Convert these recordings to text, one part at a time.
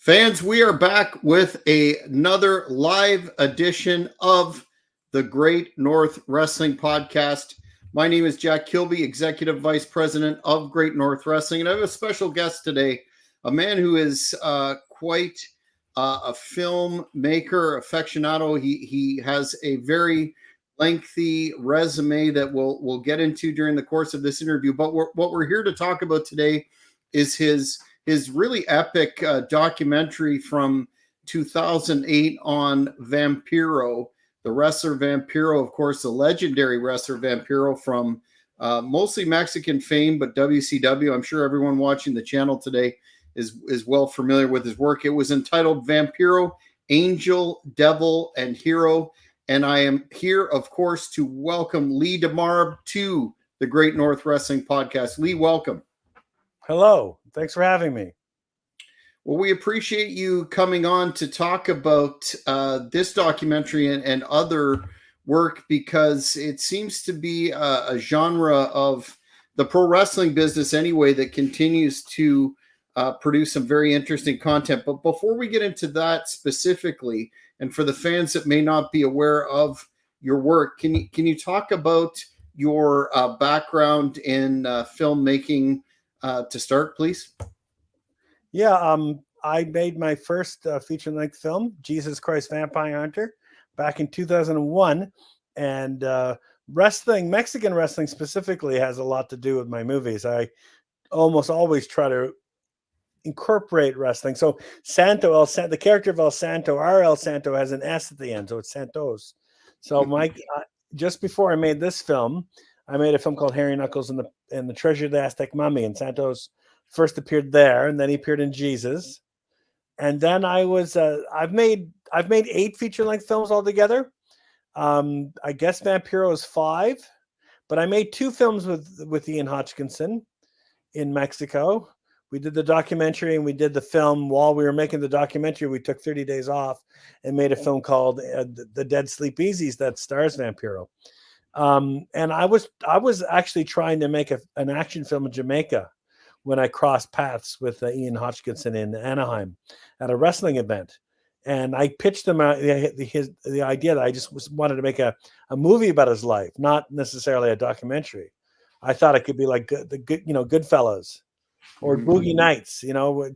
Fans, we are back with another live edition of the Great North Wrestling Podcast. My name is Jack Kilby, Executive Vice President of Great North Wrestling, and I have a special guest today, a man who is quite a filmmaker, aficionado. He has a very lengthy resume that we'll get into during the course of this interview. But what we're here to talk about today is his really epic documentary from 2008 on Vampiro, the wrestler Vampiro, of course, the legendary wrestler Vampiro from mostly Mexican fame, but WCW. I'm sure everyone watching the channel today is well familiar with his work. It was entitled Vampiro Angel Devil and Hero. And I am here, of course, to welcome Lee Demarbre to the Great North Wrestling Podcast. Lee, welcome. Hello. Thanks for having me. Well, we appreciate you coming on to talk about this documentary and other work, because it seems to be a genre of the pro wrestling business anyway that continues to produce some very interesting content. But before we get into that specifically, and for the fans that may not be aware of your work, can you talk about your background in filmmaking to start, please? Yeah, I made my first feature-length film, Jesus Christ Vampire Hunter, back in 2001. And wrestling, Mexican wrestling specifically, has a lot to do with my movies. I almost always try to incorporate wrestling. So Santo, the character of El Santo, our El Santo, has an S at the end, so it's Santos. So just before I made this film, I made a film called Hairy Knuckles and the Treasure of the Aztec Mummy, and Santos first appeared there, and then he appeared in Jesus. And then I've made 8 feature-length films altogether. I guess Vampiro is 5, but I made 2 films with Ian Hodgkinson in Mexico. We did the documentary and we did the film. While we were making the documentary, we took 30 days off and made a film called The Dead Sleep Easies that stars Vampiro. And I was actually trying to make an action film in Jamaica when I crossed paths with Ian Hodgkinson in Anaheim at a wrestling event. And I pitched him the idea that I just wanted to make a movie about his life, not necessarily a documentary. I thought it could be like Goodfellas or Boogie Nights,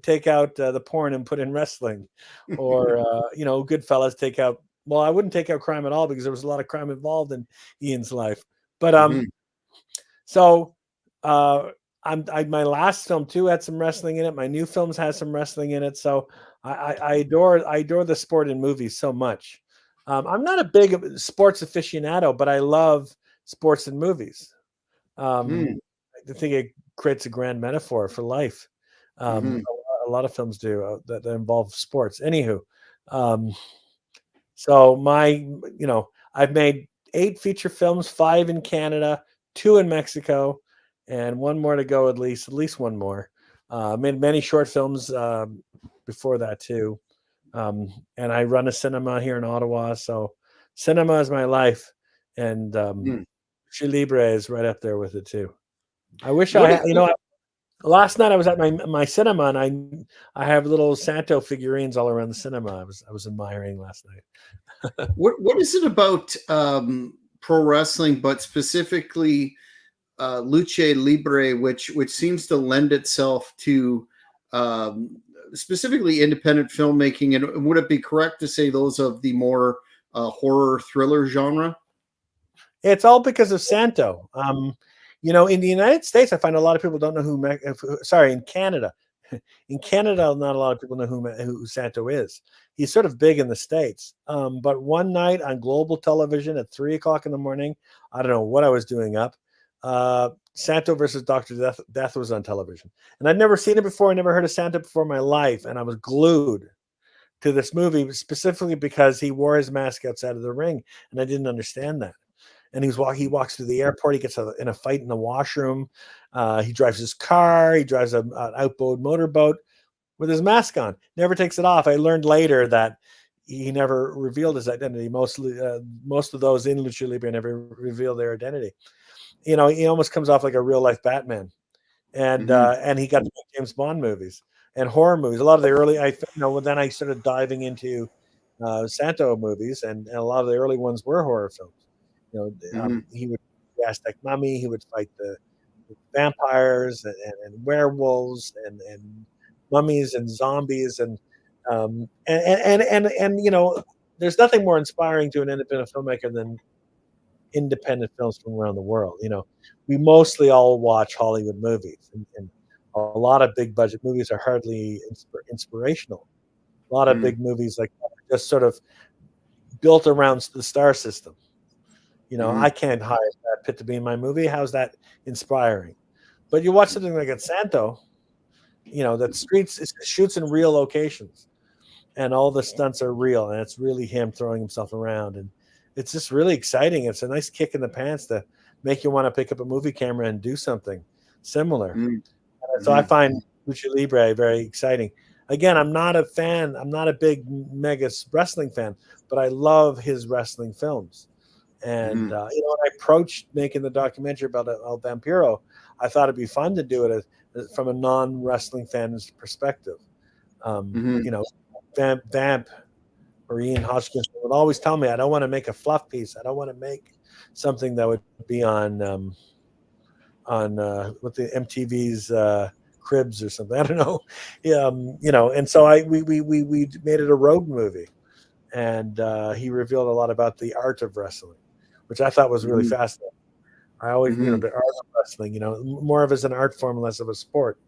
take out the porn and put in wrestling, or Goodfellas, take out. Well, I wouldn't take out crime at all because there was a lot of crime involved in Ian's life. But my last film too had some wrestling in it. My new films has some wrestling in it. So I adore the sport in movies so much. I'm not a big sports aficionado, but I love sports in movies. I think it creates a grand metaphor for life. A lot of films do that involve sports. Anywho, so I've made 8 feature films, 5 in Canada, 2 in Mexico, and 1 more to go, at least 1 more. Made many short films before that too. And I run a cinema here in Ottawa, so cinema is my life. And Libre is right up there with it too. I wish last night I was at my cinema, and I have little Santo figurines all around the cinema. I was admiring last night. What is it about pro wrestling, but specifically lucha libre, which seems to lend itself to specifically independent filmmaking? And would it be correct to say those of the more horror thriller genre? It's all because of Santo. In the United States, I find a lot of people don't know in Canada. In Canada, not a lot of people know who Santo is. He's sort of big in the States. But one night on global television at 3:00 in the morning, I don't know what I was doing up, Santo versus Dr. Death was on television. And I'd never seen it before. I never heard of Santo before in my life. And I was glued to this movie specifically because he wore his mask outside of the ring. And I didn't understand that. And he walks through the airport. He gets in a fight in the washroom. He drives his car. He drives an outboard motorboat with his mask on. Never takes it off. I learned later that he never revealed his identity. Most of those in Lucha Libre never reveal their identity. He almost comes off like a real life Batman. And he got to make James Bond movies. and horror movies. A lot of the early, then I started diving into Santo movies, and a lot of the early ones were horror films. He would the Aztec mummy, he would fight the vampires and werewolves and mummies and zombies and there's nothing more inspiring to an independent filmmaker than independent films from around the world. We mostly all watch Hollywood movies, and a lot of big budget movies are hardly inspirational. A lot of big movies like that are just sort of built around the star system. I can't hire Brad Pitt to be in my movie. How's that inspiring? But you watch something like at Santo, that shoots in real locations, and all the stunts are real, and it's really him throwing himself around, and it's just really exciting. It's a nice kick in the pants to make you want to pick up a movie camera and do something similar. So I find Lucha Libre very exciting. Again, I'm not a fan. I'm not a big mega wrestling fan, but I love his wrestling films. And when I approached making the documentary about El Vampiro, I thought it'd be fun to do it from a non-wrestling fan's perspective. Vamp or Ian Hodgkinson would always tell me, I don't want to make a fluff piece. I don't want to make something that would be on with the MTV's Cribs or something. I don't know. And so we made it a road movie, and he revealed a lot about the art of wrestling, which I thought was really fascinating. I always, the art of wrestling, more of as an art form, less of a sport,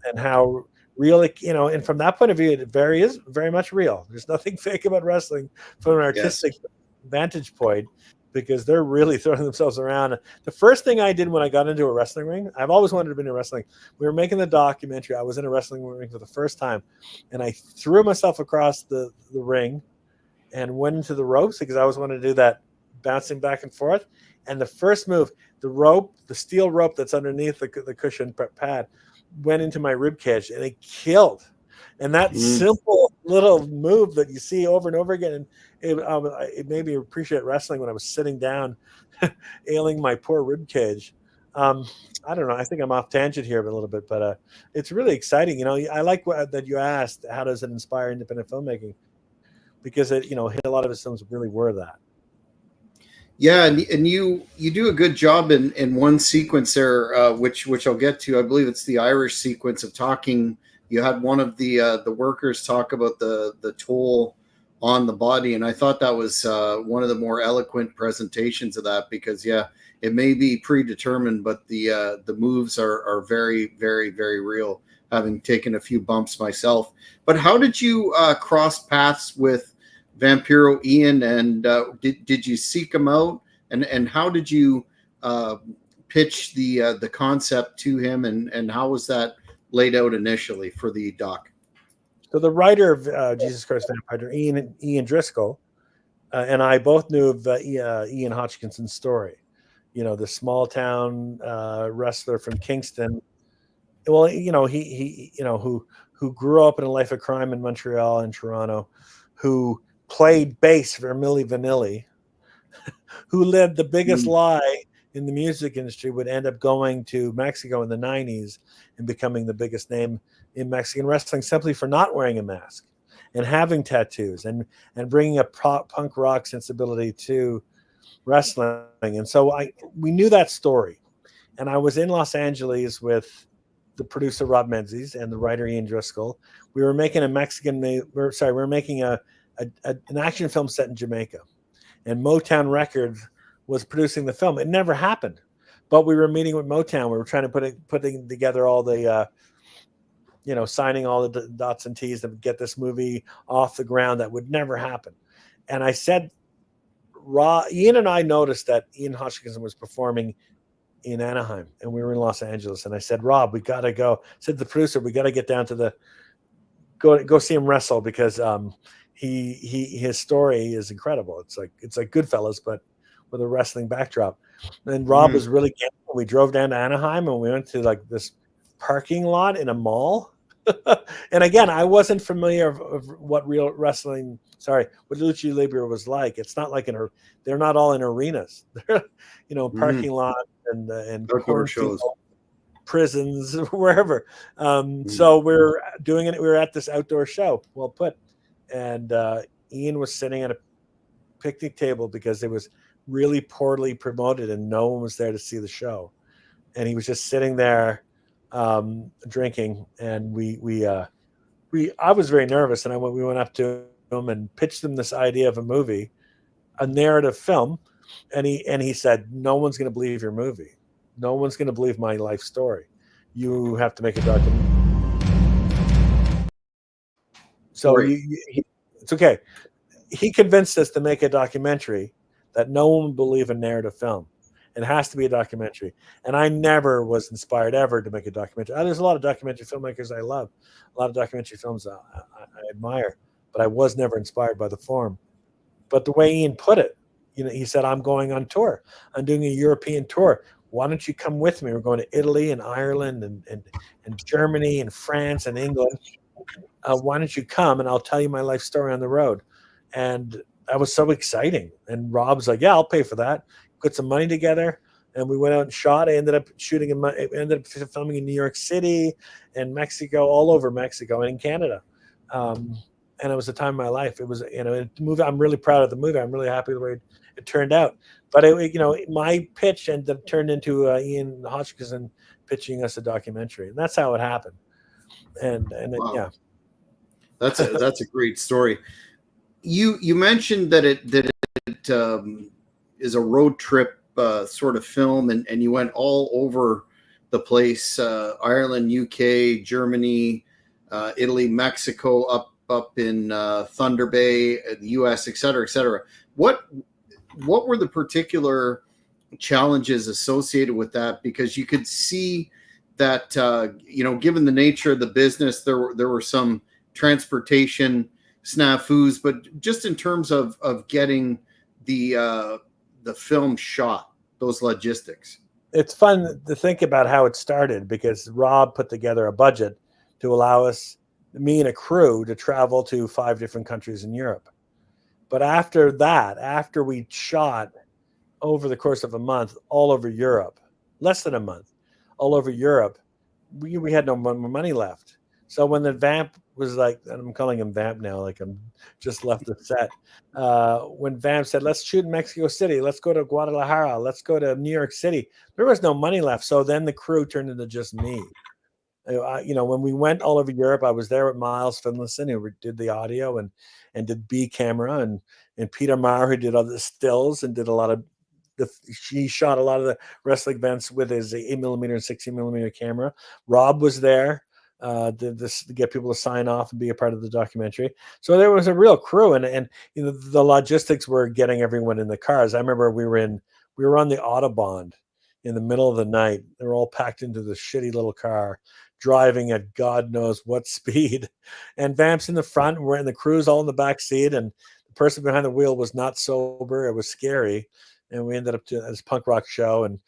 and how real it, and from that point of view, it is very much real. There's nothing fake about wrestling from an artistic vantage point, because they're really throwing themselves around. The first thing I did when I got into a wrestling ring, I've always wanted to be in wrestling. We were making the documentary. I was in a wrestling ring for the first time, and I threw myself across the ring and went into the ropes, because I always wanted to do that bouncing back and forth. And the first move, the steel rope that's underneath the cushion pad, went into my rib cage, and it killed. And that simple little move that you see over and over again, and it made me appreciate wrestling when I was sitting down, ailing my poor rib cage. I don't know. I think I'm off tangent here a little bit, but it's really exciting. I like that you asked, how does it inspire independent filmmaking? Because it, a lot of his films really were that. Yeah, and you do a good job in one sequence there, which I'll get to. I believe it's the Irish sequence of talking. You had one of the workers talk about the toll on the body, and I thought that was one of the more eloquent presentations of that, because it may be predetermined, but the moves are very, very, very real, having taken a few bumps myself. But how did you cross paths with Vampiro Ian, and did you seek him out, and how did you pitch the concept to him, and how was that laid out initially for the doc? So the writer of Jesus Christ Vampire, Ian Driscoll, and I both knew of Ian Hodgkinson's story. The small town wrestler from Kingston. Well, he who grew up in a life of crime in Montreal and Toronto, who played bass for Milli Vanilli, who lived the biggest lie in the music industry, would end up going to Mexico in the 90s and becoming the biggest name in Mexican wrestling, simply for not wearing a mask and having tattoos and bringing a punk rock sensibility to wrestling. And so we knew that story. And I was in Los Angeles with the producer Rob Menzies and the writer Ian Driscoll. We were making we were making an action film set in Jamaica, and Motown Records was producing the film. It never happened, but we were meeting with Motown. We were trying to putting together all the, signing all the dots and T's to get this movie off the ground. That would never happen. And I said, Ian and I noticed that Ian Hodgkinson was performing in Anaheim, and we were in Los Angeles. And I said, Rob, we got to go. I said to the producer, we got to get down to go see him wrestle, because his story is incredible. It's like Goodfellas, but with a wrestling backdrop. And Rob was really getting it. We drove down to Anaheim, and we went to this parking lot in a mall. And again, I wasn't familiar of what real wrestling, what Lucha Libre was like. It's not like they're not all in arenas. They're, parking lots and shows. prisons, wherever. So we're doing it. We were at this outdoor show, well put, and Ian was sitting at a picnic table because it was really poorly promoted and no one was there to see the show, and he was just sitting there drinking, and I was very nervous, and we went up to him and pitched him this idea of a movie, a narrative film, and he said, no one's going to believe your movie, no one's going to believe my life story, you have to make a documentary. So it's okay. He convinced us to make a documentary that no one would believe a narrative film. It has to be a documentary. And I never was inspired ever to make a documentary. There's a lot of documentary filmmakers I love, a lot of documentary films I admire, but I was never inspired by the form. But the way Ian put it, he said, I'm going on tour. I'm doing a European tour. Why don't you come with me? We're going to Italy and Ireland and Germany and France and England. Why don't you come and I'll tell you my life story on the road? And that was so exciting. And Rob's like, yeah, I'll pay for that. Put some money together. And we went out and shot. I ended up filming in New York City and Mexico, all over Mexico and in Canada. And it was the time of my life. It was, a movie. I'm really proud of the movie. I'm really happy the way it turned out. But my pitch turned into Ian Hodgkinson pitching us a documentary, and that's how it happened. And wow. Yeah, that's a great story. You mentioned that it is a road trip sort of film, and you went all over the place: Ireland, UK, Germany, Italy, Mexico, up in Thunder Bay, the US, et cetera, et cetera. What were the particular challenges associated with that? Because you could see that given the nature of the business, there were some transportation snafus, but just in terms of getting the film shot, those logistics. It's fun to think about how it started, because Rob put together a budget to allow us, me and a crew, to travel to 5 different countries in Europe. But after we shot over the course of a month all over Europe, less than a month, all over Europe, we had no money left. So when the Vamp was like, and I'm calling him Vamp now, like I'm just left the set. When Vamp said, let's shoot in Mexico City, let's go to Guadalajara, let's go to New York City, there was no money left. So then the crew turned into just me. When we went all over Europe, I was there with Miles Finlayson, who did the audio and did B camera, and Peter Maher, who did all the stills and did a lot of he shot a lot of the wrestling events with his 8mm and 16mm camera. Rob was there to get people to sign off and be a part of the documentary. So there was a real crew, and the logistics were getting everyone in the cars. I remember we were on the Autobahn in the middle of the night. They were all packed into the shitty little car, driving at God knows what speed. And Vamp's in the front, and the crew's all in the back seat, and the person behind the wheel was not sober. It was scary. And we ended up doing this punk rock show, and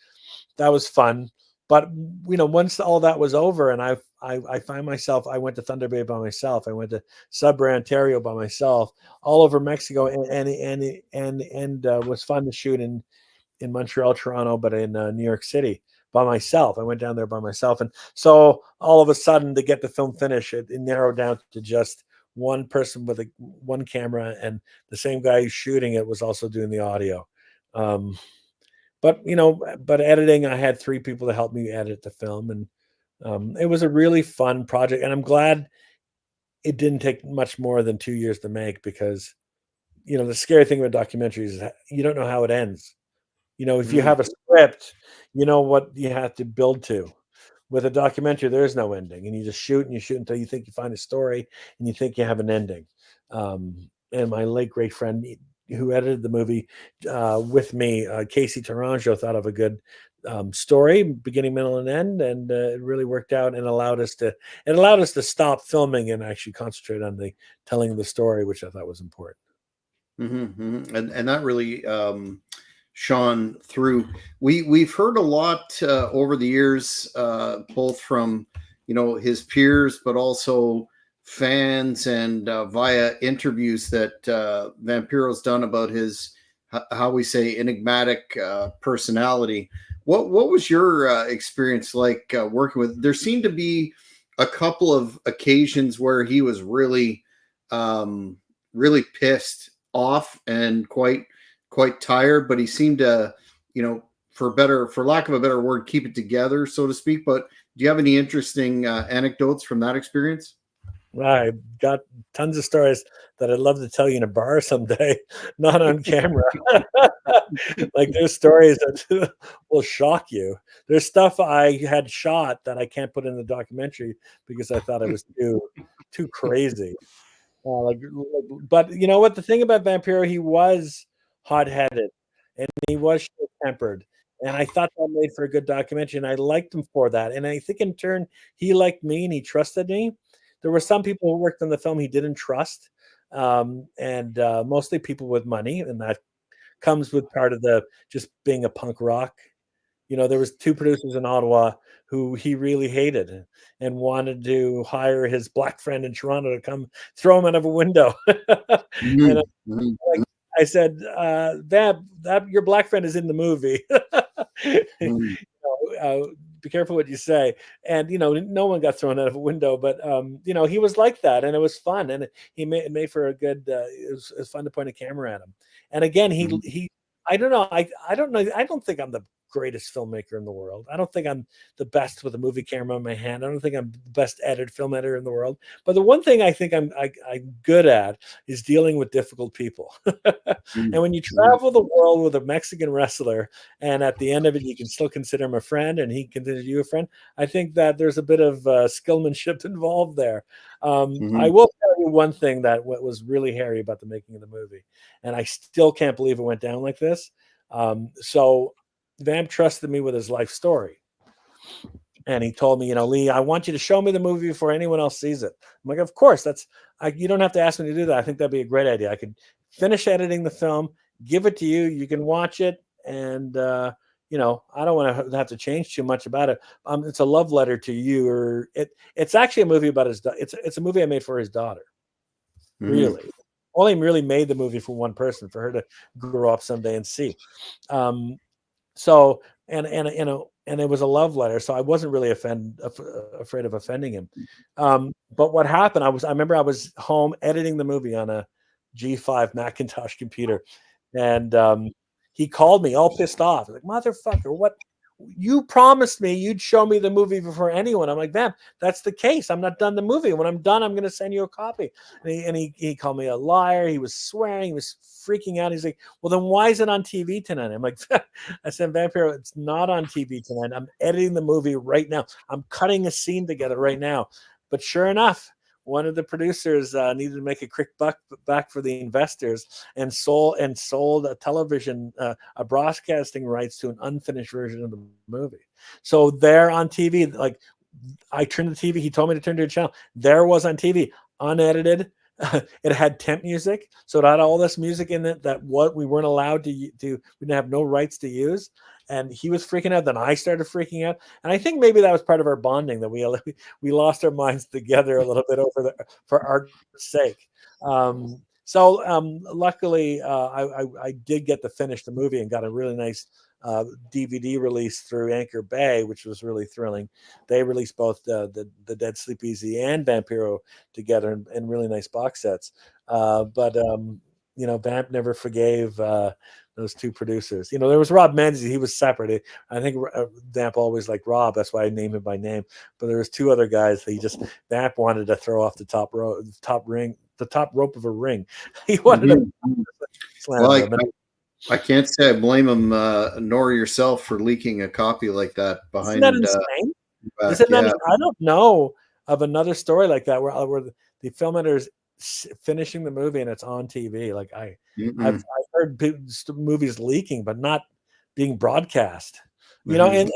that was fun. But once all that was over, and I find myself, I went to Thunder Bay by myself. I went to Sudbury, Ontario by myself, all over Mexico, and was fun to shoot in Montreal, Toronto, but in New York City by myself. I went down there by myself, and so all of a sudden, to get the film finished, it narrowed down to just one person with one camera, and the same guy who's shooting it was also doing the audio. But editing, I had 3 people to help me edit the film, and it was a really fun project. And I'm glad it didn't take much more than 2 years to make, because the scary thing about documentaries is you don't know how it ends. If you have a script, you know what you have to build to. With a documentary, there is no ending, and you just shoot and you shoot until you think you find a story and you think you have an ending. And my late great friend who edited the movie with me, Casey Taranjo, thought of a good story, beginning, middle, and end, and it really worked out, and allowed us to stop filming and actually concentrate on the telling of the story, which I thought was important. Mm-hmm, mm-hmm. And that really shone through. We've heard a lot over the years, both from his peers, but also fans, and via interviews that Vampiro's done about his, how we say, enigmatic personality. What was your experience like working with? There seemed to be a couple of occasions where he was really, really pissed off and quite tired, but he seemed to, for lack of a better word, keep it together, so to speak. But do you have any interesting anecdotes from that experience? I got tons of stories that I'd love to tell you in a bar someday, not on camera. Like there's stories that will shock you. There's stuff I had shot that I can't put in the documentary because I thought it was too crazy. But you know what? The thing about Vampiro, he was hot-headed and he was short-tempered, and I thought that made for a good documentary, and I liked him for that. And I think in turn, he liked me and he trusted me. There were some people who worked on the film he didn't trust, and mostly people with money, and that comes with part of the just being a punk rock. There was two producers in Ottawa who he really hated and wanted to hire his black friend in Toronto to come throw him out of a window. And I said, that your black friend is in the movie. Be careful what you say. And no one got thrown out of a window, but he was like that, and it was fun, and he made for a good. It was fun to point a camera at him. And again, he I don't know. I don't know. I don't think I'm the greatest filmmaker in the world. I don't think I'm the best with a movie camera in my hand. I don't think I'm the best film editor in the world. But the one thing I think I'm good at is dealing with difficult people. And when you travel the world with a Mexican wrestler, and at the end of it, you can still consider him a friend, and he considers you a friend, I think that there's a bit of skillmanship involved there. I will tell you one thing that was really hairy about the making of the movie, and I still can't believe it went down like this. So Vamp trusted me with his life story. And he told me, Lee, I want you to show me the movie before anyone else sees it. I'm like, of course, you don't have to ask me to do that. I think that'd be a great idea. I could finish editing the film, give it to you. You can watch it. And, I don't want to have to change too much about it. It's a love letter to you, it's actually a movie about it's a movie I made for his daughter. Really. Only really made the movie for one person, for her to grow up someday and see. So, and it was a love letter, so I wasn't really afraid of offending him. But what happened? I remember I was home editing the movie on a G5 Macintosh computer, and he called me all pissed off, like, motherfucker, what? You promised me you'd show me the movie before anyone. I'm like, man, that's the case. I'm not done the movie. When I'm done, I'm going to send you a copy. And he called me a liar. He was swearing. He was freaking out. He's like, well, then why is it on TV tonight? I'm like, I said, Vampiro, it's not on TV tonight. I'm editing the movie right now. I'm cutting a scene together right now. But sure enough, one of the producers needed to make a quick buck back for the investors, and sold a television, a broadcasting rights to an unfinished version of the movie. So there on TV, like, I turned the TV. He told me to turn to a channel. There was on TV, unedited. It had temp music, so it had all this music in it that what we weren't allowed to we didn't have no rights to use. And he was freaking out. Then I started freaking out, and I think maybe that was part of our bonding, that we lost our minds together a little bit for art's sake. Luckily, I did get to finish the movie and got a really nice DVD release through Anchor Bay, which was really thrilling. They released both the Dead Sleep Easy and Vampiro together in really nice box sets. But Vamp never forgave those two producers. There was Rob Menzies. He was separate. I think Vamp always liked Rob. That's why I named him by name. But there was two other guys that Vamp wanted to throw off the top rope of a ring. He wanted to slam them. I can't say I blame him, nor yourself, for leaking a copy like that behind. Isn't that insane? I don't know of another story like that where the film editor is finishing the movie and it's on TV. Like I've heard movies leaking, but not being broadcast. And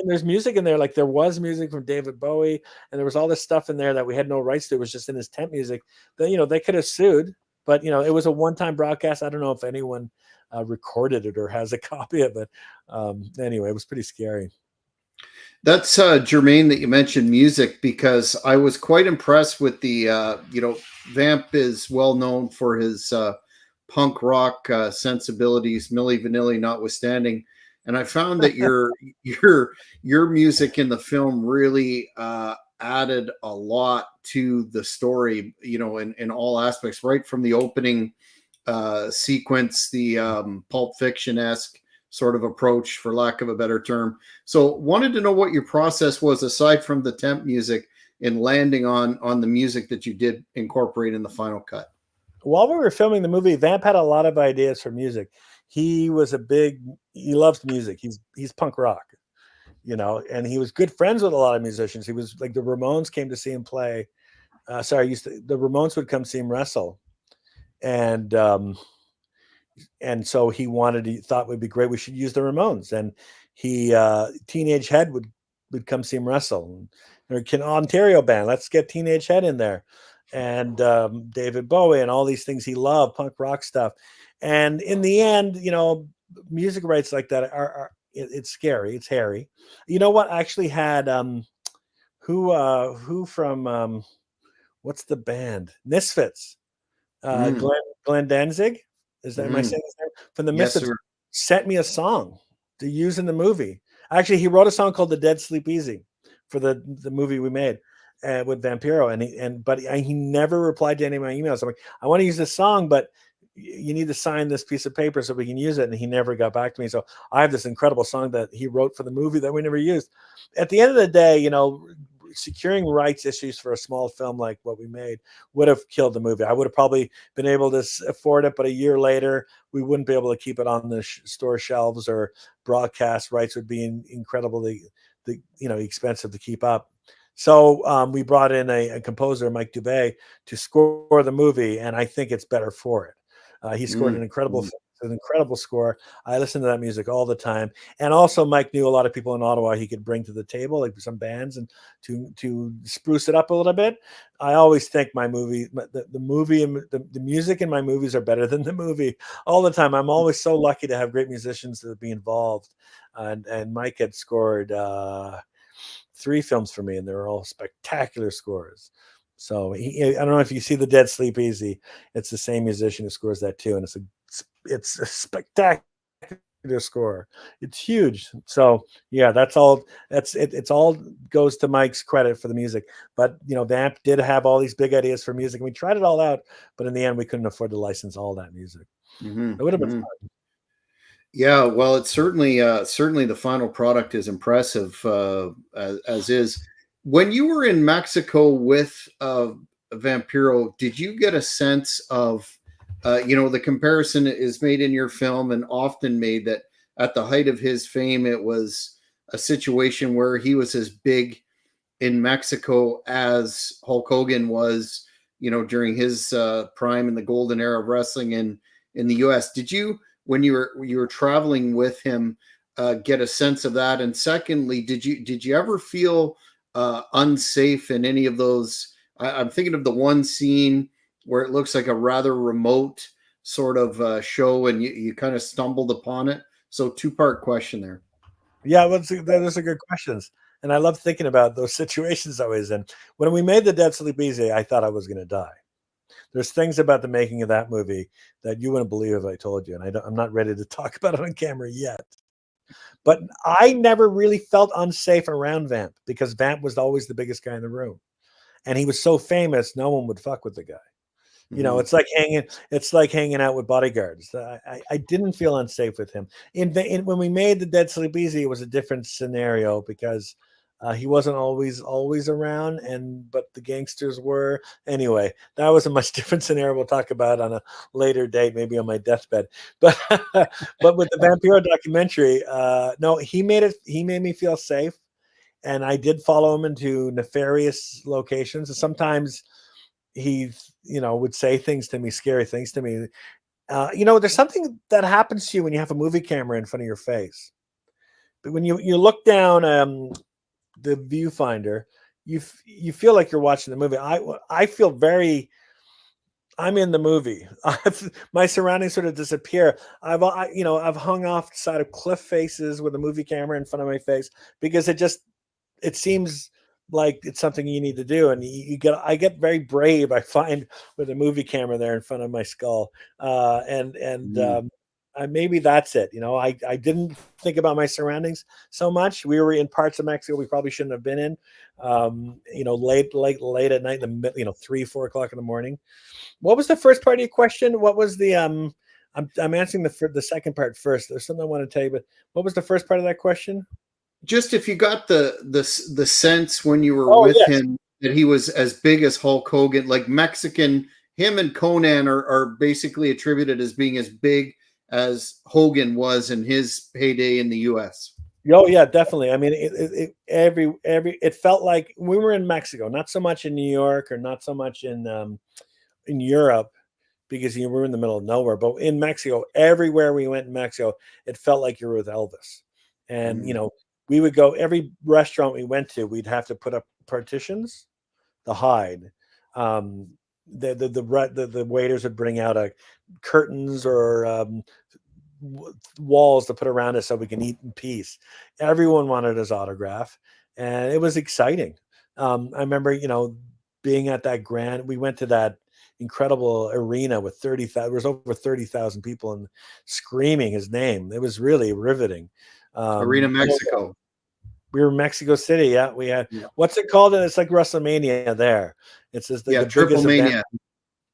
there's music in there. Like there was music from David Bowie, and there was all this stuff in there that we had no rights to. It was just in his temp music. That they could have sued, but it was a one-time broadcast. I don't know if anyone recorded it or has a copy of it. Anyway, it was pretty scary. That's germane that you mentioned music, because I was quite impressed with the Vamp is well known for his punk rock sensibilities, Milli Vanilli notwithstanding, and I found that your music in the film really added a lot to the story, in all aspects, right from the opening sequence, the Pulp Fiction-esque sort of approach, for lack of a better term. So wanted to know what your process was, aside from the temp music, in landing on the music that you did incorporate in the final cut. While we were filming the movie, Vamp had a lot of ideas for music. He loves music. He's punk rock, and he was good friends with a lot of musicians. He was like, the Ramones came to see him play. The Ramones would come see him wrestle. And so he thought it would be great, we should use the Ramones. And Teenage Head would come see him wrestle. Or Ontario band, let's get Teenage Head in there. And David Bowie and all these things he loved, punk rock stuff. And in the end, music rights like that it's scary, it's hairy. You know what? I actually had who from what's the band? Misfits. Glenn Danzig, am I saying his name? From the Misfits, yes, sent me a song to use in the movie. Actually, he wrote a song called "The Dead Sleep Easy" for the movie we made with Vampiro, but he never replied to any of my emails. I'm like, I want to use this song, but you need to sign this piece of paper so we can use it. And he never got back to me. So I have this incredible song that he wrote for the movie that we never used. At the end of the day, securing rights issues for a small film like what we made would have killed the movie. I would have probably been able to afford it, but a year later, we wouldn't be able to keep it on the store shelves, or broadcast rights would be incredibly, expensive to keep up. So we brought in a composer, Mike Dubé, to score the movie, and I think it's better for it. He scored an incredible score. I listen to that music all the time. And also, Mike knew a lot of people in Ottawa he could bring to the table, like some bands, and to spruce it up a little bit. I always think the music in my movies are better than the movie all the time. I'm always so lucky to have great musicians to be involved. And Mike had scored 3 films for me, and they were all spectacular scores. So I don't know if you see The Dead Sleep Easy. It's the same musician who scores that too, and it's a spectacular score. It's huge. So yeah, that's all. It's all goes to Mike's credit for the music. But Vamp did have all these big ideas for music, and we tried it all out. But in the end, we couldn't afford to license all that music. It would have been fun. Yeah, well, it's certainly the final product is impressive, as is. When you were in Mexico with Vampiro, did you get a sense of, the comparison is made in your film and often made that at the height of his fame, it was a situation where he was as big in Mexico as Hulk Hogan was, during his prime in the golden era of wrestling in the US. Did you, when you were traveling with him, get a sense of that? And secondly, did you ever feel unsafe in any of those? I'm thinking of the one scene where it looks like a rather remote sort of show, and you kind of stumbled upon it. So 2-part question there. Yeah, those are good questions. And I love thinking about those situations I was in. When we made The Dead Sleep Easy, I thought I was going to die. There's things about the making of that movie that you wouldn't believe if I told you. And I'm not ready to talk about it on camera yet. But I never really felt unsafe around Vamp, because Vamp was always the biggest guy in the room. And he was so famous, no one would fuck with the guy. It's like hanging out with bodyguards. I didn't feel unsafe with him. When we made The Dead Sleep Easy, it was a different scenario, because he wasn't always around, but the gangsters were. Anyway, that was a much different scenario we'll talk about on a later date, maybe on my deathbed. But with the Vampiro documentary, no, he made me feel safe, and I did follow him into nefarious locations. And sometimes he, would say things to me, scary things to me. There's something that happens to you when you have a movie camera in front of your face. But when you look down the viewfinder, you feel like you're watching the movie. I feel I'm in the movie. My surroundings sort of disappear. I've hung off the side of cliff faces with a movie camera in front of my face, because it seems like it's something you need to do. And I get very brave, I find, with a movie camera there in front of my skull. I maybe that's it. You know, I didn't think about my surroundings so much. We were in parts of Mexico we probably shouldn't have been in. You know, late at night, 3, 4 o'clock in the morning. What was the first part of your question? What was the I'm answering the second part first. There's something I want to tell you, but what was the first part of that question? Just if you got the sense when you were Oh, with yes. him that he was as big as Hulk Hogan, like Mexican, him and Conan are basically attributed as being as big as Hogan was in his heyday in the U.S. Oh yeah, definitely. I mean, it felt like we were in Mexico, not so much in New York or not so much in Europe, because you were in the middle of nowhere. But in Mexico, everywhere we went in Mexico, it felt like you were with Elvis. And you know, we would go every restaurant we went to, we'd have to put up partitions to hide. The waiters would bring out curtains or walls to put around us so we can eat in peace. Everyone wanted his autograph, and it was exciting. I remember, you know, being at that we went to that incredible arena with 30,000. There was over 30,000 people and screaming his name. It was really riveting. Arena Mexico. We were in Mexico City. Yeah, we had what's it called? And it's like WrestleMania there. It's just the Triple biggest Mania. event.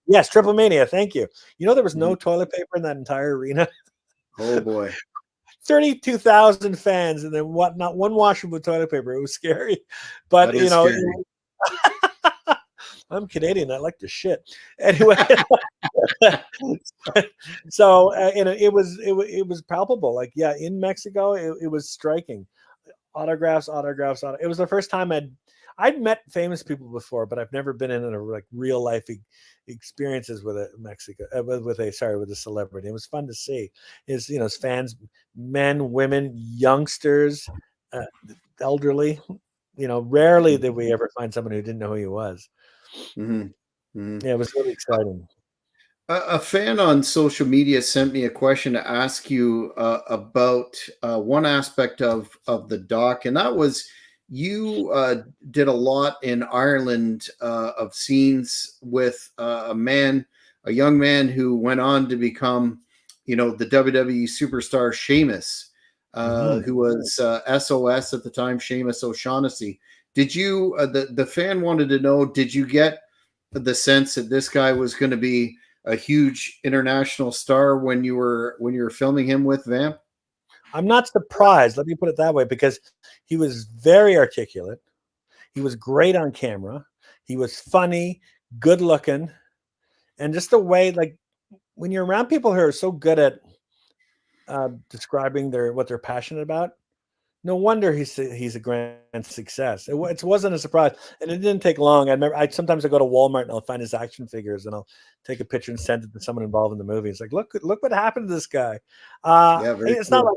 Yes, Triple Mania. Thank you. You know, there was no toilet paper in that entire arena. Oh boy. 32,000 fans, and then not one washable toilet paper. It was scary, but you know, I'm Canadian. I like to shit anyway. So it was palpable. Like, yeah, in Mexico, it was striking. Autographs. It was the first time I'd met famous people before, but I've never been in a like real life experiences with a celebrity. It was fun to see his fans, men, women, youngsters, elderly. You know, rarely did we ever find someone who didn't know who he was. Yeah, it was really exciting. A fan on social media sent me a question to ask you about one aspect of the doc, and that was you did a lot in Ireland of scenes with a young man who went on to become, the WWE superstar Sheamus, who was SOS at the time, Sheamus O'Shaughnessy. Did you? The fan wanted to know, did you get the sense that this guy was going to be a huge international star when you were filming him with Vamp? I'm not surprised. Let me put it that way, because he was very articulate. He was great on camera. He was funny, good looking, and just the way, like, when you're around people who are so good at describing what they're passionate about, no wonder he's a grand success. It wasn't a surprise, and it didn't take long. I remember sometimes I go to Walmart and I'll find his action figures and I'll take a picture and send it to someone involved in the movie. It's like, look what happened to this guy. It's cool.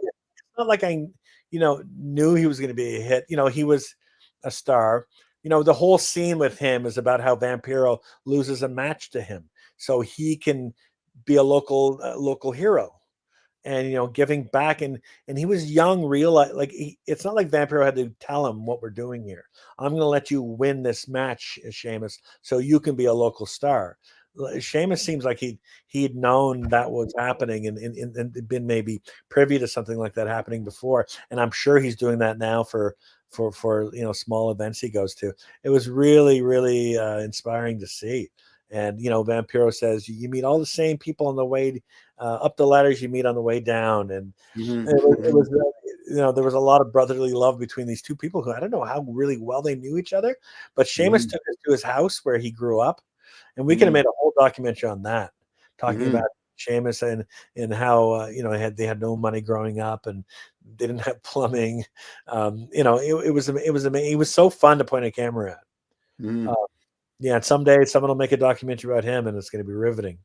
not like I knew he was going to be a hit. You know, he was a star. You know, the whole scene with him is about how Vampiro loses a match to him, so he can be a local hero. And giving back, and he was young, it's not like Vampiro had to tell him what we're doing here. I'm going to let you win this match, Sheamus, so you can be a local star. Sheamus seems like he'd known that was happening and been maybe privy to something like that happening before, and I'm sure he's doing that now for small events he goes to. It was really, really inspiring to see. And Vampiro says you meet all the same people on the way up the ladders you meet on the way down, and it was there was a lot of brotherly love between these two people who I don't know how really well they knew each other, but Sheamus took us to his house where he grew up, and we could have made a whole documentary on that, talking about Sheamus and how they had no money growing up and they didn't have plumbing. It was amazing. It was so fun to point a camera at. Yeah, someday someone will make a documentary about him, and it's going to be riveting.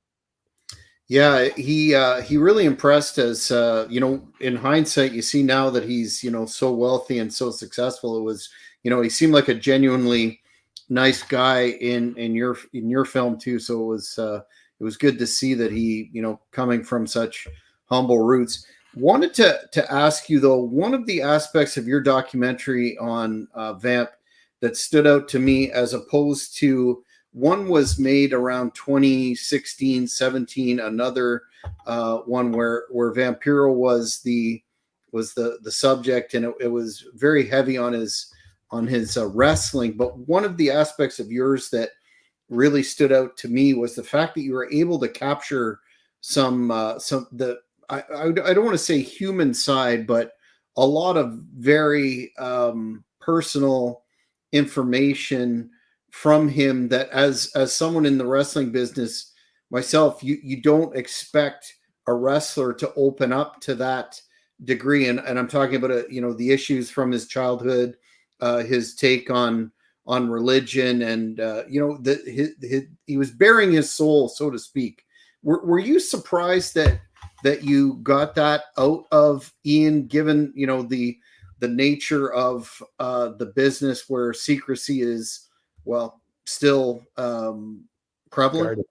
Yeah, he really impressed us. In hindsight, you see now that he's so wealthy and so successful. It was he seemed like a genuinely nice guy in your film too. So it was good to see that he coming from such humble roots. Wanted to ask you though, one of the aspects of your documentary on Vamp that stood out to me, as opposed to One was made around 2016, 17. Another one where Vampiro was the subject, and it was very heavy on his wrestling. But one of the aspects of yours that really stood out to me was the fact that you were able to capture I don't want to say human side, but a lot of very personal information from him that as someone in the wrestling business myself, you don't expect a wrestler to open up to that degree. And I'm talking about the issues from his childhood, his take on religion, and he was bearing his soul, so to speak. Were you surprised that you got that out of Ian, given the nature of the business where secrecy is still prevalent?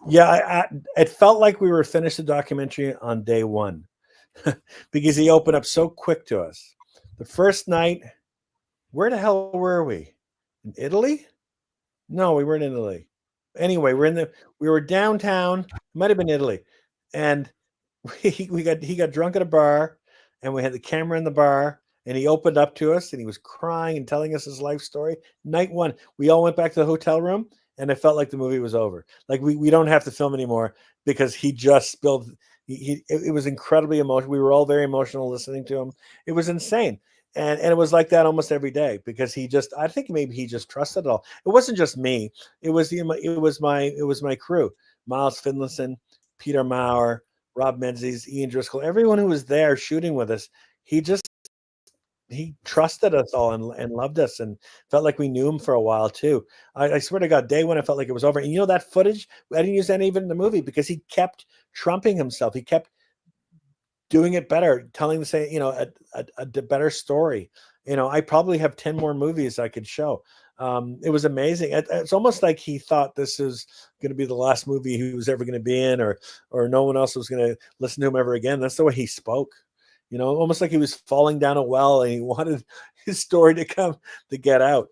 Yeah, it felt like we were finished the documentary on day one because he opened up so quick to us. The first night, where the hell were we? In Italy? No, we weren't in Italy. Anyway, we were downtown. Might have been Italy, and he got drunk at a bar, and we had the camera in the bar, and he opened up to us, and he was crying and telling us his life story. Night one, we all went back to the hotel room, and it felt like the movie was over. Like we don't have to film anymore because he just spilled. It was incredibly emotional. We were all very emotional listening to him. It was insane. And it was like that almost every day because I think maybe he just trusted it all. It wasn't just me. It was my crew. Miles Finlayson, Peter Maurer, Rob Menzies, Ian Driscoll, everyone who was there shooting with us. He trusted us all and loved us and felt like we knew him for a while too. I swear to God, day one, I felt like it was over. And that footage, I didn't use any of it in the movie because he kept trumping himself. He kept doing it better, telling a better story. I probably have 10 more movies I could show. It was amazing. It's almost like he thought this is going to be the last movie he was ever going to be in, or no one else was going to listen to him ever again. That's the way he spoke. Almost like he was falling down a well and he wanted his story to get out.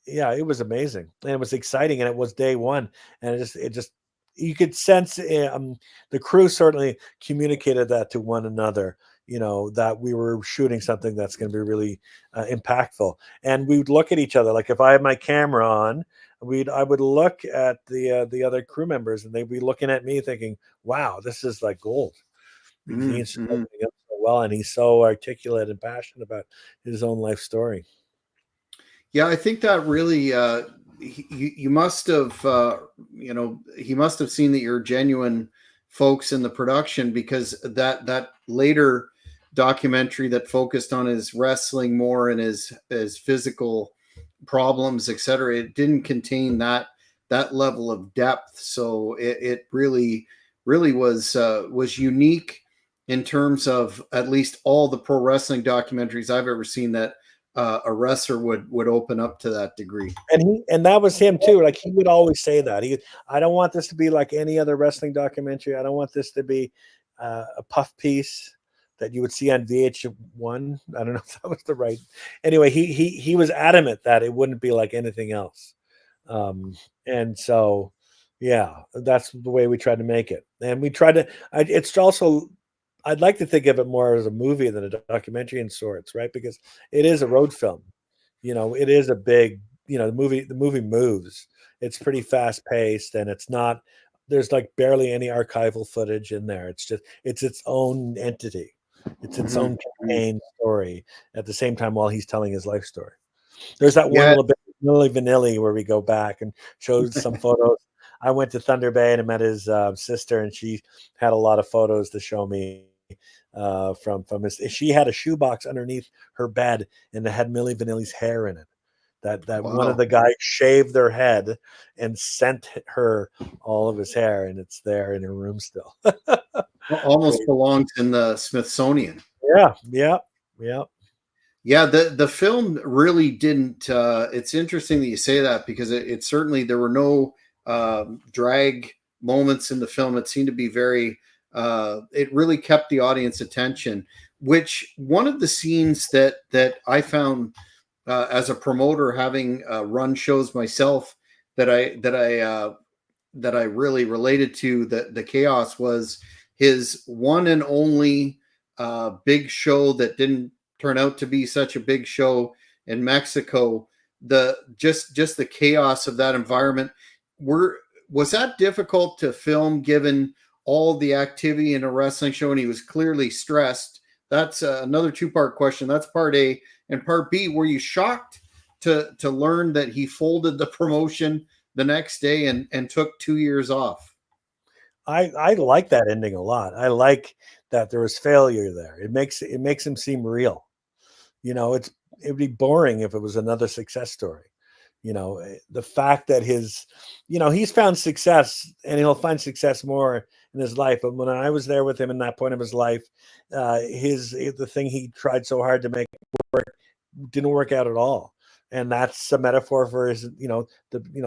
Yeah, it was amazing and it was exciting, and it was day one, and it just you could sense the crew certainly communicated that to one another, that we were shooting something that's going to be really impactful. And we would look at each other. Like if I had my camera on, I would look at the other crew members, and they'd be looking at me thinking, wow, this is like gold. He's so well, and he's so articulate and passionate about his own life story. Yeah, I think that really you must have he must have seen that you're genuine folks in the production, because that later documentary that focused on his wrestling more and his physical problems, etc., it didn't contain that level of depth. So it really was unique in terms of at least all the pro wrestling documentaries I've ever seen that a wrestler would open up to that degree. And that was him too. Like he would always say that I don't want this to be like any other wrestling documentary. I don't want this to be a puff piece that you would see on VH1. I don't know if that was the right. Anyway, he was adamant that it wouldn't be like anything else. And so, yeah, that's the way we tried to make it. And we tried to. It's also. I'd like to think of it more as a movie than a documentary in sorts, right? Because it is a road film. It is a big, the movie moves. It's pretty fast paced, and there's like barely any archival footage in there. It's its own entity. It's its own contained story at the same time while he's telling his life story. There's that one little bit, Milli Vanilli, where we go back and showed some photos. I went to Thunder Bay and I met his sister, and she had a lot of photos to show me from his. She had a shoebox underneath her bed, and it had Milli Vanilli's hair in it. That wow. One of the guys shaved their head and sent her all of his hair, and it's there in her room still. Almost belongs in the Smithsonian. Yeah. The film really didn't. It's interesting that you say that, because it certainly, there were no drag moments in the film. It seemed to be very. It really kept the audience attention. Which one of the scenes that I found as a promoter, having run shows myself that I really related to the chaos was his one and only big show that didn't turn out to be such a big show in Mexico. The just the chaos of that environment. Was that difficult to film given all the activity in a wrestling show, and he was clearly stressed? That's another two-part question. That's part A. And part B, were you shocked to learn that he folded the promotion the next day and took 2 years off? I like that ending a lot. I like that there was failure there. It makes him seem real. It'd be boring if it was another success story. The fact that he's found success, and he'll find success more in his life. But when I was there with him in that point of his life, the thing he tried so hard to make work didn't work out at all. And that's a metaphor for his,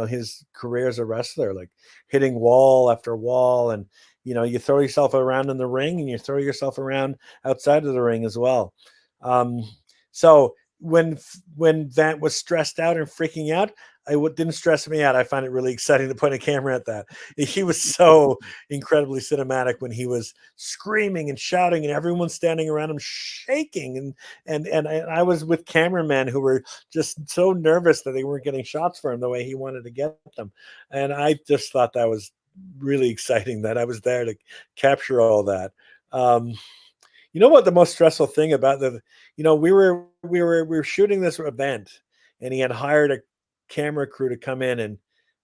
his career as a wrestler, like hitting wall after wall. And, you throw yourself around in the ring, and you throw yourself around outside of the ring as well. So when Vant was stressed out and freaking out, it didn't stress me out. I find it really exciting to point a camera at that. He was so incredibly cinematic when he was screaming and shouting, and everyone standing around him shaking. And I was with cameramen who were just so nervous that they weren't getting shots for him the way he wanted to get them. And I just thought that was really exciting that I was there to capture all that. You know what the most stressful thing about we were shooting this event, and he had hired a camera crew to come in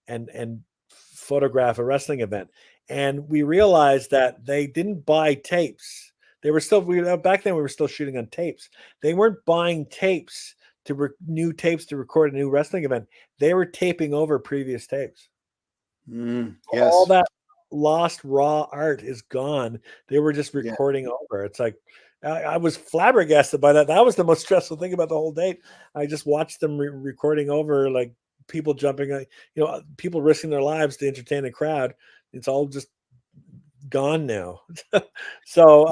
and photograph a wrestling event. And we realized that they didn't buy tapes. They were still, back then we were still shooting on tapes. They weren't buying tapes new tapes to record a new wrestling event. They were taping over previous tapes. Yes. All that lost raw art is gone. They were just recording over. It's like, I was flabbergasted by that. That was the most stressful thing about the whole date. I just watched them recording over, like people jumping, people risking their lives to entertain the crowd. It's all just gone now. So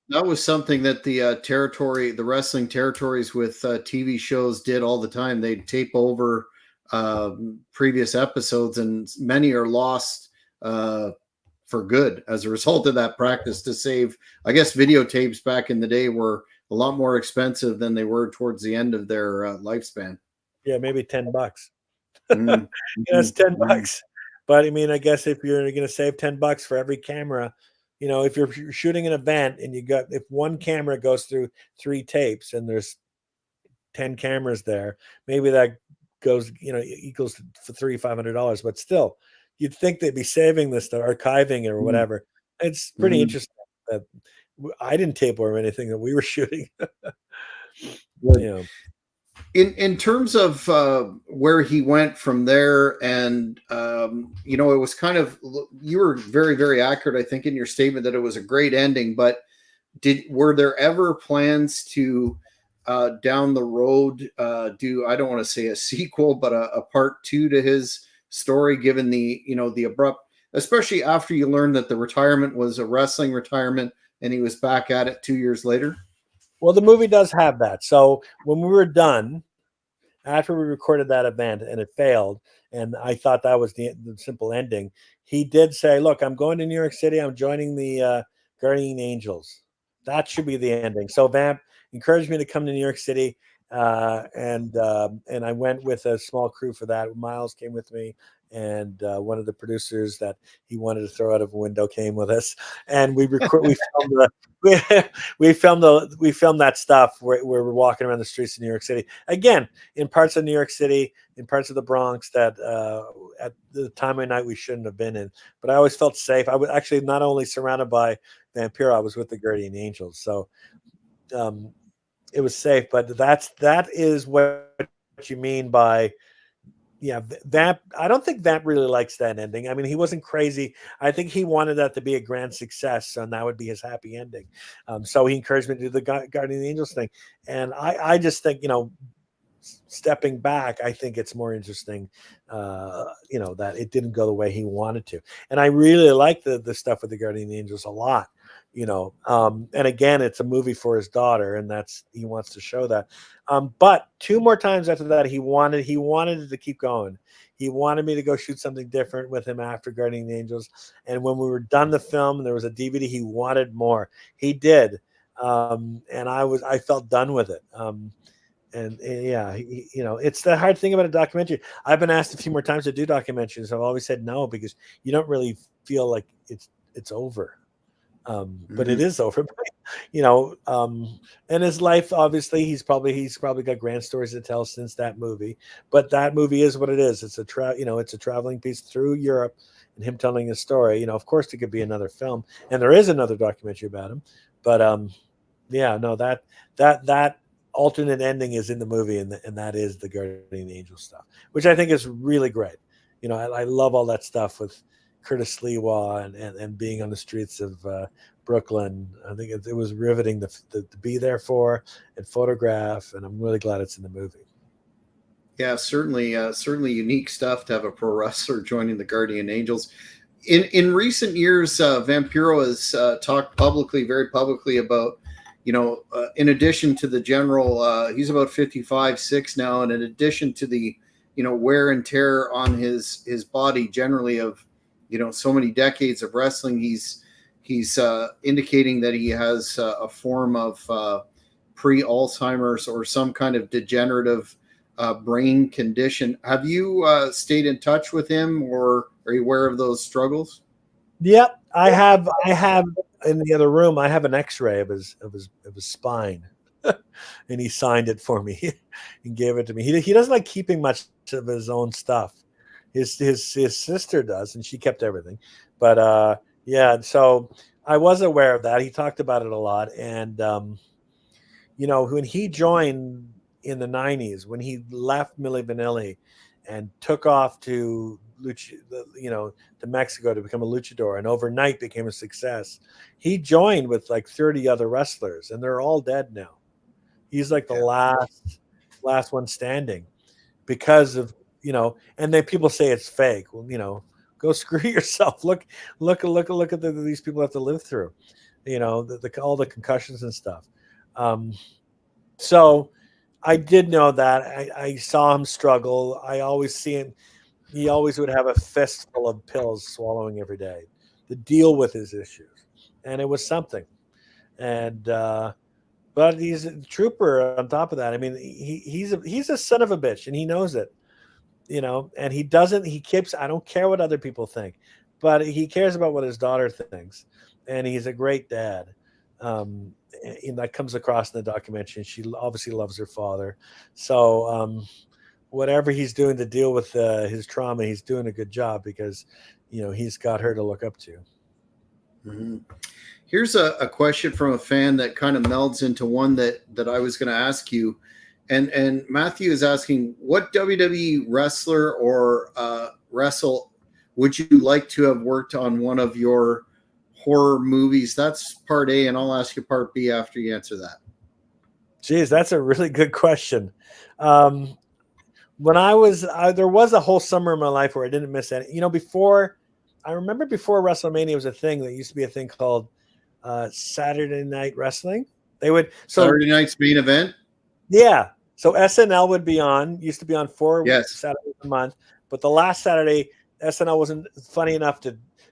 that was something that the wrestling territories with TV shows did all the time. They'd tape over previous episodes, and many are lost for good as a result of that practice to save. I guess videotapes back in the day were a lot more expensive than they were towards the end of their lifespan. Yeah, maybe $10. It's $10. But I mean, I guess if you're going to save $10 for every camera, if you're shooting an event and if one camera goes through 3 tapes and there's 10 cameras there, maybe that goes, equals for $300-$500. But still, you'd think they'd be saving this, archiving it or whatever. It's pretty interesting that I didn't tape or anything that we were shooting. In terms of where he went from there, and it was kind of, you were very, very accurate, I think, in your statement that it was a great ending. But were there ever plans to down the road do, I don't want to say a sequel, but a part 2 to his story, given the abrupt, especially after you learned that the retirement was a wrestling retirement and he was back at it 2 years later? Well, the movie does have that. So when we were done, after we recorded that event and it failed, and I thought that was the simple ending, he did say, "Look, I'm going to New York City. I'm joining the Guardian Angels. That should be the ending." So Vamp encouraged me to come to New York City, and I went with a small crew for that. Miles came with me, and one of the producers that he wanted to throw out of a window came with us, and we filmed that stuff where we're walking around the streets of New York City, again in parts of New York City, in parts of the Bronx that at the time of night we shouldn't have been in. But I always felt safe. I was actually not only surrounded by Vampiro, I was with the Guardian Angels, so it was safe. But that is what you mean by. Yeah, Vamp. I don't think Vamp really likes that ending. I mean, he wasn't crazy. I think he wanted that to be a grand success, and that would be his happy ending. So he encouraged me to do the Guardian of the Angels thing. And I just think, stepping back, I think it's more interesting, that it didn't go the way he wanted to. And I really like the stuff with the Guardian Angels a lot, And again, it's a movie for his daughter, and he wants to show that. But 2 more times after that, he wanted it to keep going. He wanted me to go shoot something different with him after Guardian the Angels. And when we were done the film and there was a DVD, he wanted more. He did. And I felt done with it. Yeah, it's the hard thing about a documentary. I've been asked a few more times to do documentaries. I've always said no, because you don't really feel like it's over. But it is over. And his life, obviously, he's probably got grand stories to tell since that movie. But that movie is what it is. It's a traveling piece through Europe, and him telling his story. Of course, there could be another film, and there is another documentary about him. But that alternate ending is in the movie, and that is the Guardian Angel stuff, which I think is really great. I love all that stuff with Curtis Lewa and being on the streets of Brooklyn. I think it was riveting to be there for and photograph, and I'm really glad it's in the movie. Yeah, certainly unique stuff to have a pro wrestler joining the Guardian Angels. In recent years, Vampiro has talked very publicly about, in addition to the general, he's about 55-6 now, and in addition to the, wear and tear on his body generally of, so many decades of wrestling, he's indicating that he has a form of pre-Alzheimer's or some kind of degenerative brain condition. Have you stayed in touch with him, or are you aware of those struggles? Yep, I have in the other room. I have an X-ray of his spine, and he signed it for me and gave it to me. He doesn't like keeping much of his own stuff. His sister does, and she kept everything. But yeah, so I was aware of that. He talked about it a lot, and when he joined in the 90s, when he left Milli Vanilli and took off to Mexico to become a luchador, and overnight became a success. He joined with like 30 other wrestlers, and they're all dead now. He's like the last one standing because of, and then people say it's fake. Well, go screw yourself. Look at these people have to live through, all the concussions and stuff. So I did know that. I saw him struggle. I always see him. He always would have a fistful of pills swallowing every day to deal with his issues. And it was something. And, but he's a trooper on top of that. I mean, he's a son of a bitch, and he knows it, and I don't care what other people think, but he cares about what his daughter thinks. And he's a great dad. And that comes across in the documentary. She obviously loves her father. So, whatever he's doing to deal with his trauma, he's doing a good job, because, he's got her to look up to. Mm-hmm. Here's a question from a fan that kind of melds into one that I was going to ask you. And Matthew is asking, what WWE wrestler or wrestle would you like to have worked on one of your horror movies? That's part A, and I'll ask you part B after you answer that. Geez, that's a really good question. When I was, there was a whole summer in my life where I didn't miss any. I remember before WrestleMania was a thing, there used to be a thing called Saturday Night Wrestling. Saturday night's main event. Yeah. So SNL used to be on 4 Saturdays a month, but the last Saturday SNL wasn't funny enough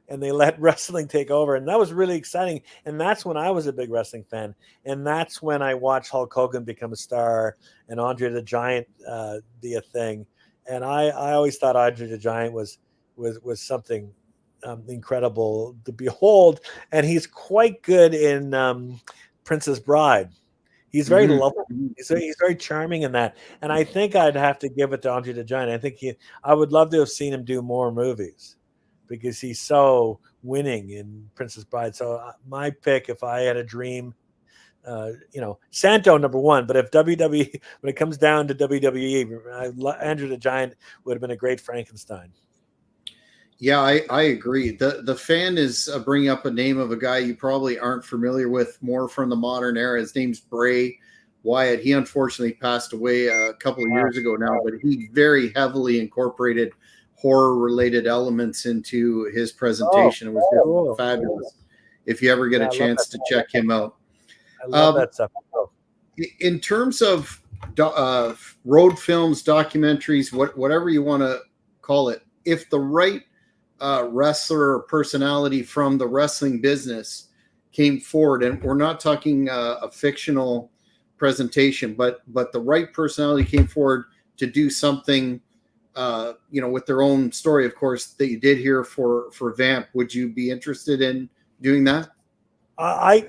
and they let wrestling take over, and that was really exciting. And that's when I was a big wrestling fan, and that's when I watched Hulk Hogan become a star and Andre the Giant be a thing. And I always thought Andre the Giant was something incredible to behold, and he's quite good in Princess Bride. He's very lovely. He's very charming in that. And I think I'd have to give it to Andre the Giant. I think I would love to have seen him do more movies, because he's so winning in Princess Bride. So my pick, if I had a dream, Santo number one. But if WWE, when it comes down to WWE, Andre the Giant would have been a great Frankenstein. Yeah, I agree. The fan is bringing up a name of a guy you probably aren't familiar with, more from the modern era. His name's Bray Wyatt. He unfortunately passed away a couple of years ago now, but he very heavily incorporated horror-related elements into his presentation. It was fabulous. if you ever get Yeah, a I love chance that. to check him out. I love Um, that stuff. Oh, in terms of road films, documentaries, whatever you want to call it, if the right wrestler or personality from the wrestling business came forward, and we're not talking a fictional presentation, but the right personality came forward to do something, with their own story, of course, that you did here for Vamp, would you be interested in doing that? I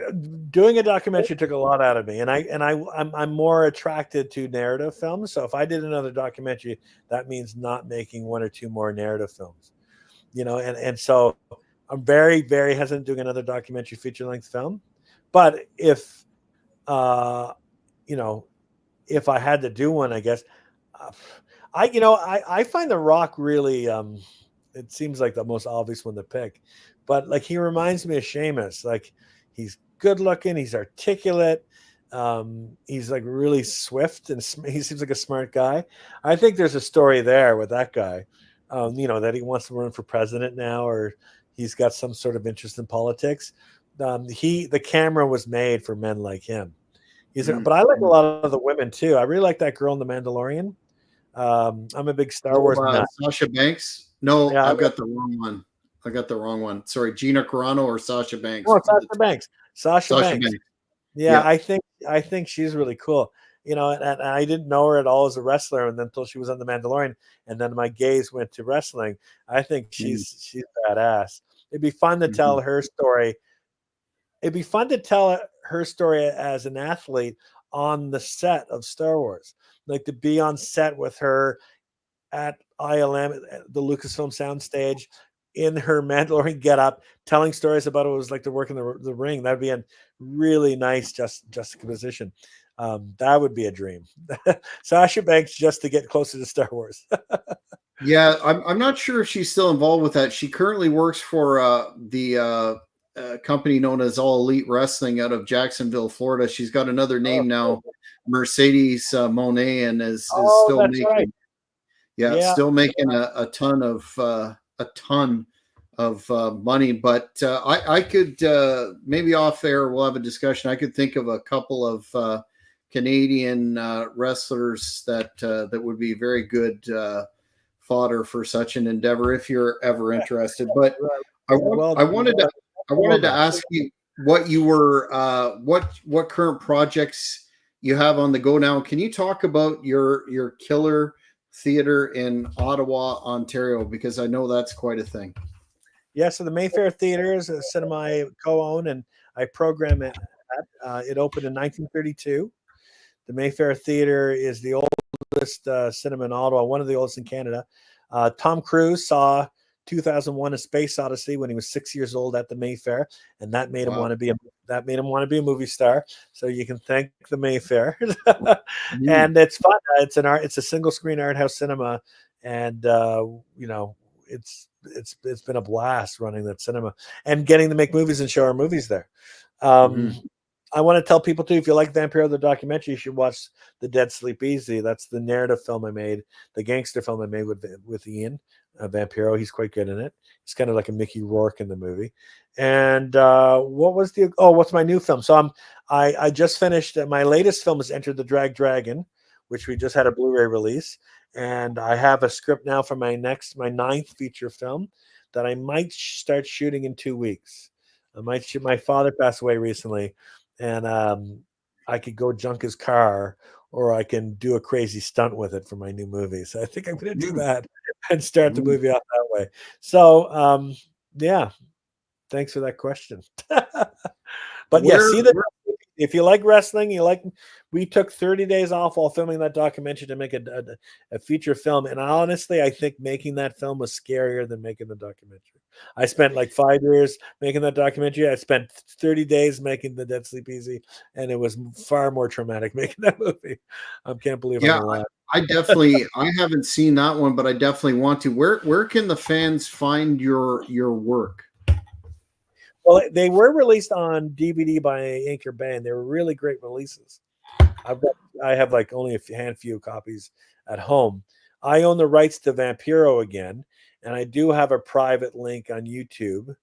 doing a documentary took a lot out of me, and I'm more attracted to narrative films. So if I did another documentary, that means not making one or two more narrative films, and so I'm very, very hesitant doing another documentary feature length film. But uh, if I had to do one, I guess uh, I find The Rock really it seems like the most obvious one to pick, but like he reminds me of Sheamus. Like he's good looking, he's articulate, he's like really swift, and he seems like a smart guy. I think there's a story there with that guy, that he wants to run for president now, or he's got some sort of interest in politics. The camera was made for men like him. But I like a lot of the women too. I really like that girl in The Mandalorian. I'm a big Star Wars nut. Sasha Banks? No, Yeah, I've got the wrong one. I got the wrong one. Sorry, Gina Carano or Sasha Banks? oh, Sasha Banks. Sasha Sasha Banks. Banks. Yeah, I think she's really cool. And I didn't know her at all as a wrestler, and until she was on The Mandalorian, and then my gaze went to wrestling. I think she's badass. It'd be fun to tell her story. It'd be fun to tell her story as an athlete on the set of Star Wars, like to be on set with her at ILM, the Lucasfilm soundstage, in her Mandalorian getup, telling stories about what it was like to work in the ring. That'd be a really nice juxtaposition. That would be a dream. Sasha Banks just to get closer to Star Wars. Yeah, I'm not sure if she's still involved with that. She currently works for the company known as All Elite Wrestling out of Jacksonville, Florida. She's got another name now, Mercedes Monet, and is still That's making right. Yeah. still making a ton of money. But I could maybe off air we'll have a discussion. I could think of a couple of Canadian wrestlers that would be very good fodder for such an endeavor if you're ever interested. But I wanted to ask you what you were what current projects you have on the go now. Can you talk about your killer theater in Ottawa, Ontario, because I know that's quite a thing. Yeah, so the Mayfair Theater is a cinema I co-own and I program it. It opened in 1932. The Mayfair Theater is the oldest cinema in Ottawa, one of the oldest in Canada. Tom Cruise saw 2001: A Space Odyssey when he was 6 years old at the Mayfair, and that made him want to be a movie star. So you can thank the Mayfair. And it's fun. It's a single screen art house cinema, and it's been a blast running that cinema and getting to make movies and show our movies there. I want to tell people too, if you like Vampiro the documentary, you should watch The Dead Sleep Easy. That's the narrative film I made, the gangster film I made with Ian Vampiro. He's quite good in it. He's kind of like a Mickey Rourke in the movie. And what's my new film? So I just finished my latest film is Enter the Dragon, which we just had a Blu-ray release, and I have a script now for my ninth feature film that I might start shooting in 2 weeks. I might shoot. My father passed away recently, and I could go junk his car, or I can do a crazy stunt with it for my new movie. So I think I'm going to do that and start the movie off that way. So yeah, thanks for that question. But if you like wrestling, we took 30 days off while filming that documentary to make a feature film. And honestly, I think making that film was scarier than making the documentary. I spent like 5 years making that documentary. I spent 30 days making The Dead Sleep Easy, and it was far more traumatic making that movie. I can't believe I'm alive. I haven't seen that one, but I definitely want to. Where can the fans find your work? Well, they were released on DVD by Anchor Bay. They were really great releases. I have like only a handful copies at home. I own the rights to Vampiro again, and I do have a private link on YouTube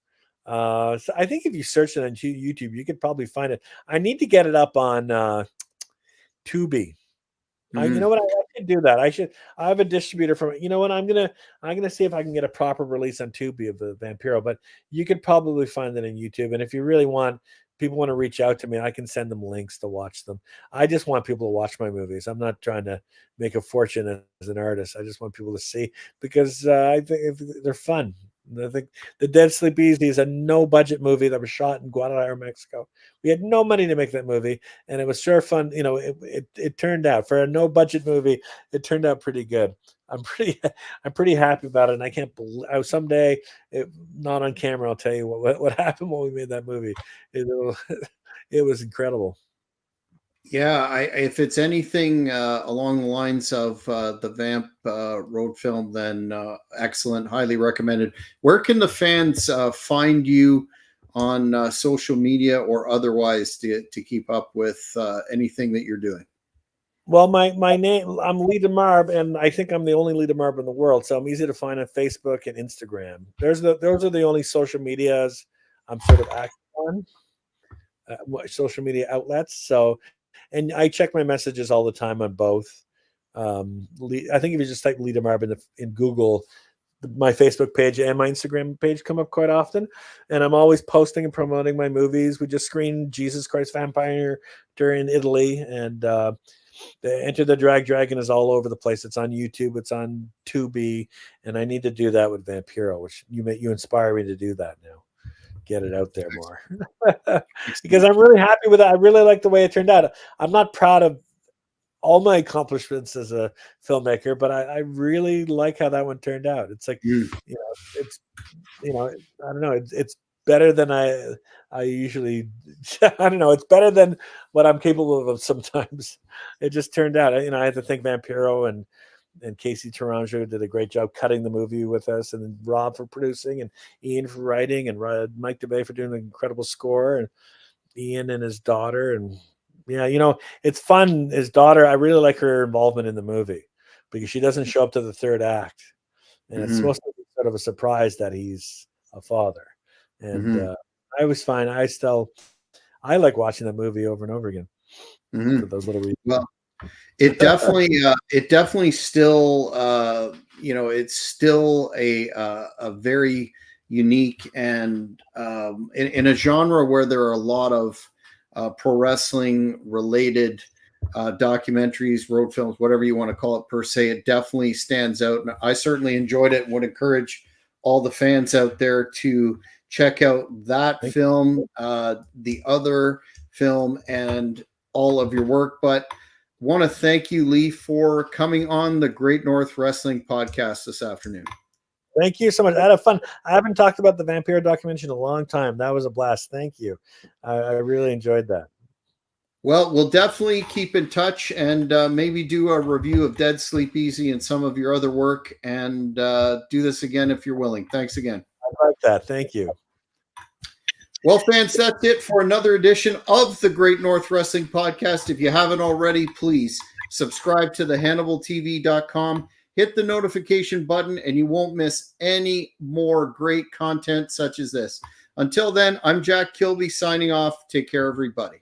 So I think if you search it on YouTube, you could probably find it. I need to get it up on Tubi. You know what? I should do that. I have a distributor from. You know what? I'm gonna see if I can get a proper release on Tubi of the Vampiro. But you could probably find it on YouTube. And if you really want, people want to reach out to me, I can send them links to watch them. I just want people to watch my movies. I'm not trying to make a fortune as an artist. I just want people to see because I think they're fun. I think The Dead Sleep Easy is a no budget movie that was shot in Guadalajara, Mexico. We had no money to make that movie, and it was sure fun. You know, it turned out for a no budget movie. It turned out pretty good. I'm pretty happy about it, and I can't believe someday, not on camera, I'll tell you what happened when we made that movie. It was incredible. Yeah, if it's anything along the lines of the Vamp road film, then excellent, highly recommended. Where can the fans find you on social media or otherwise to keep up with anything that you're doing? Well, my name, I'm Lee Demarbre, and I think I'm the only Lee Demarbre in the world, so I'm easy to find on Facebook and Instagram. Those are the only social medias I'm sort of active on, social media outlets. So, and I check my messages all the time on both. I think if you just type Lee Demarbre in Google, my Facebook page and my Instagram page come up quite often, and I'm always posting and promoting my movies. We just screened Jesus Christ Vampire in Italy, and the Enter the Dragon is all over the place. It's on YouTube, it's on Tubi, and I need to do that with Vampiro, which you inspire me to do that now. Get it out there more because I'm really happy with it. I really like the way it turned out. I'm not proud of all my accomplishments as a filmmaker, but I really like how that one turned out. It's like, it's, I don't know. It's better than I usually, I don't know. It's better than what I'm capable of sometimes. It just turned out, I had to thank Vampiro and Casey Tourangeau did a great job cutting the movie with us, and then Rob for producing, and Ian for writing, and Mike DeBay for doing an incredible score, and Ian and his daughter. And yeah, it's fun. His daughter, I really like her involvement in the movie because she doesn't show up to the third act, and it's supposed to be sort of a surprise that he's a father. And I was fine. I like watching that movie over and over again for those little reasons. Well, it definitely still, it's still a very unique and in a genre where there are a lot of pro wrestling related documentaries, road films, whatever you want to call it per se. It definitely stands out, and I certainly enjoyed it and would encourage all the fans out there to check out that film, the other film, and all of your work. But want to thank you, Lee, for coming on the Great North Wrestling Podcast this afternoon. Thank you so much. I had fun. I haven't talked about the Vampiro documentary in a long time. That was a blast. Thank you. I really enjoyed that. Well, we'll definitely keep in touch and maybe do a review of Dead Sleep Easy and some of your other work, and do this again if you're willing. Thanks again. I like that. Thank you. Well, fans, that's it for another edition of the Great North Wrestling Podcast. If you haven't already, please subscribe to the HannibalTV.com. Hit the notification button, and you won't miss any more great content such as this. Until then, I'm Jack Kilby signing off. Take care, everybody.